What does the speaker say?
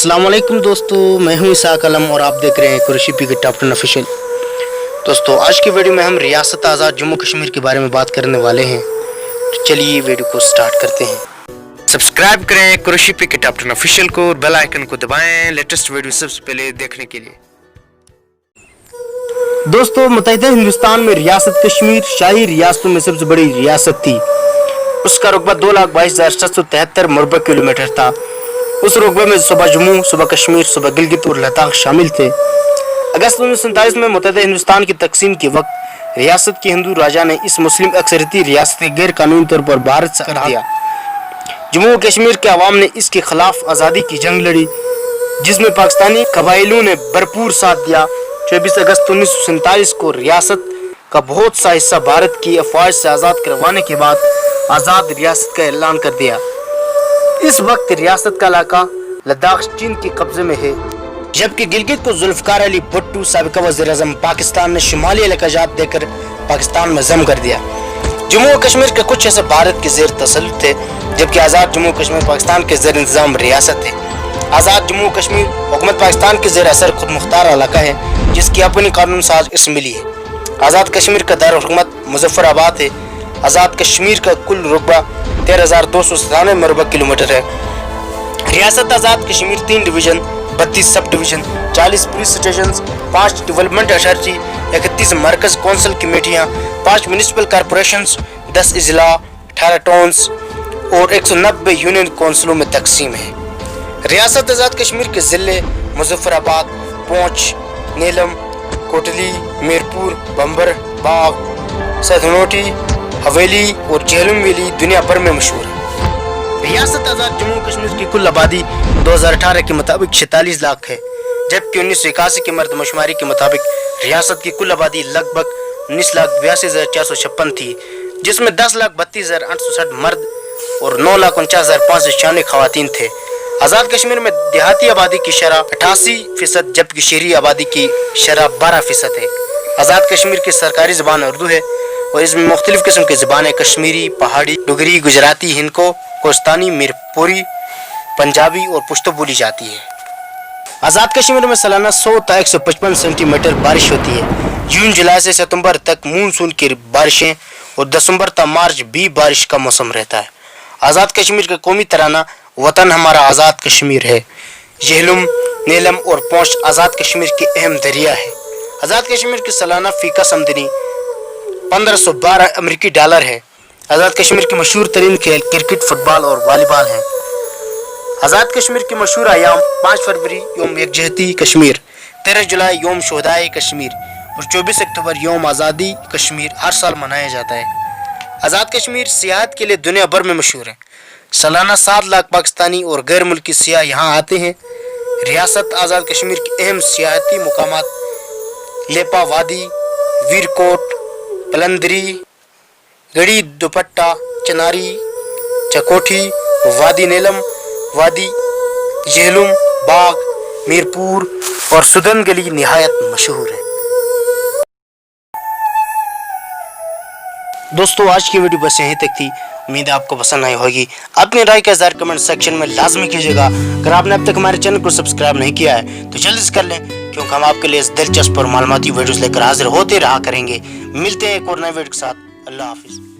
अस्सलाम वालेकुम दोस्तों, मैं हूं इसाक अलम और आप देख रहे हैं कुरैशी पी के टॉप 10 ऑफिशियल। दोस्तों, आज की वीडियो में हम रियासत आज़ाद जम्मू कश्मीर के बारे में बात करने वाले हैं। तो चलिए वीडियो को स्टार्ट करते हैं। सब्सक्राइब करें कुरैशी पी के टॉप 10 ऑफिशियल को और बेल आइकन को दबाएं लेटेस्ट वीडियो सबसे पहले देखने के लिए। दोस्तों, मुत्तहिदा हिंदुस्तान में रियासत कश्मीर शाही रियासतों में सबसे बड़ी रियासत थी। उसका रकबा 2,22,773 मरबा किलोमीटर था। उस रकबे में सूबा जम्मू, सूबा कश्मीर, सूबा गिलगित और लद्दाख शामिल थे। अगस्त 1947 में मुत्तहिदा हिंदुस्तान की तकसीम के वक्त रियासत के हिंदू राजा ने इस मुस्लिम अक्सरियती रियासत गैर कानूनी तौर पर भारत से कर दिया। जम्मू कश्मीर के अवाम ने इसके खिलाफ आज़ादी की जंग लड़ी, जिसमें पाकिस्तानी कबाइलों ने भरपूर साथ दिया। 24 अगस्त 1947 को रियासत का बहुत सा हिस्सा भारत की अफवाज से आज़ाद करवाने के बाद आज़ाद रियासत का ऐलान कर दिया। इस वक्त रियासत का इलाका लद्दाख चीन के कब्जे में है, जबकि गिलगित को जुल्फकार अली भुट्टो साबिका वज़ीर-ए-आज़म पाकिस्तान ने शुमाली इलाकाजात देकर पाकिस्तान में ज़म कर दिया। जम्मू और कश्मीर के कुछ हिस्से भारत के ज़ेर तसल्लुत थे, जबकि आज़ाद जम्मू कश्मीर पाकिस्तान के ज़ेर इंतज़ाम रियासत है। आज़ाद जम्मू कश्मीर हुकूमत पाकिस्तान के ज़ेर असर खुद मुख्तार इलाका है, जिसकी अपनी कानून साज असम्बली है। आज़ाद कश्मीर का दारुल हुकूमत मुजफ्फराबाद है। आज़ाद कश्मीर का कुल रकबा 13,297 मरबा किलोमीटर है। रियासत Azad Kashmir 3 division, 32 sub division, 40 police station, 5 development authority, 31 मरकज कौंसिल कमेटियाँ, 5 म्यूनिसिपल कॉरपोरेशन, 10 इजला, 18 टाउन्स और 190 यूनियन कौंसिलों में तकसीम है। रियासत आज़ाद कश्मीर के ज़िले मुजफ्फराबाद, पूंछ, नीलम, कोटली, मीरपुर, बम्बर, बाग, सधनोटी, हवेली और झेलम वैली दुनिया भर में मशहूर है। रियासत आज़ाद जम्मू कश्मीर की कुल आबादी 2018 के मुताबिक 46 लाख है, जबकि 1981 की मर्दमशुमारी के मुताबिक रियासत की कुल आबादी लगभग 19,82,456 थी, जिसमें 10,32,860 मर्द और 9,49,596 खवातीन थे। आज़ाद कश्मीर में देहाती आबादी की शरह 88%, जबकि शहरी आबादी की शरह 12% है। आज़ाद कश्मीर की सरकारी ज़बान उर्दू है और इसमें मुख्तलिफ किस्म की ज़बानें कश्मीरी, पहाड़ी, डोगरी, गुजराती, हिंदको, कोस्तानी, मीरपुरी, पंजाबी और पुश्तो बोली जाती है। आज़ाद कश्मीर में सालाना 100 से 155 सेंटीमीटर बारिश होती है। जून जुलाई से सितंबर तक मानसून की बारिशें और दिसंबर तक मार्च भी बारिश का मौसम रहता है। आज़ाद कश्मीर का कौमी तराना वतन हमारा आज़ाद कश्मीर है। झेलम, नीलम और पूंछ आज़ाद कश्मीर के अहम दरिया है। आज़ाद कश्मीर की सालाना फीका आमदनी 1512 अमेरिकी डॉलर है। आज़ाद कश्मीर के मशहूर तरीन खेल क्रिकेट, फुटबॉल और वॉलीबॉल हैं। आज़ाद कश्मीर के मशहूर अयाम 5 फरवरी योम यकजहती कश्मीर, 13 जुलाई योम शोहदाए कश्मीर और 24 अक्टूबर योम आज़ादी कश्मीर हर साल मनाया जाता है। आज़ाद कश्मीर सियाहत के लिए दुनिया भर में मशहूर है। सालाना 7 लाख पाकिस्तानी और गैर मुल्की सियाह यहाँ आते हैं। रियासत आज़ाद कश्मीर के अहम सियाहती मुकामात लेपा वादी, वीरकोट, पलंदरी, गड़ी दुपट्टा, चनारी, चकोठी, वादी नीलम, वादी झेलम, बाग, मीरपुर और सुदन गली निहायत मशहूर है। दोस्तों, आज की वीडियो बस यहीं तक थी। उम्मीद है आपको पसंद आई होगी। अपनी राय का इज़हार कमेंट सेक्शन में लाजमी कीजिएगा। अगर आपने अब तक हमारे चैनल को सब्सक्राइब नहीं किया है तो जल्दी से कर लें, क्योंकि हम आपके लिए इस दिलचस्प और मालूमाती वीडियोस लेकर हाजिर होते रहा करेंगे। मिलते हैं एक और नए वीडियो के साथ। अल्लाह हाफिज़।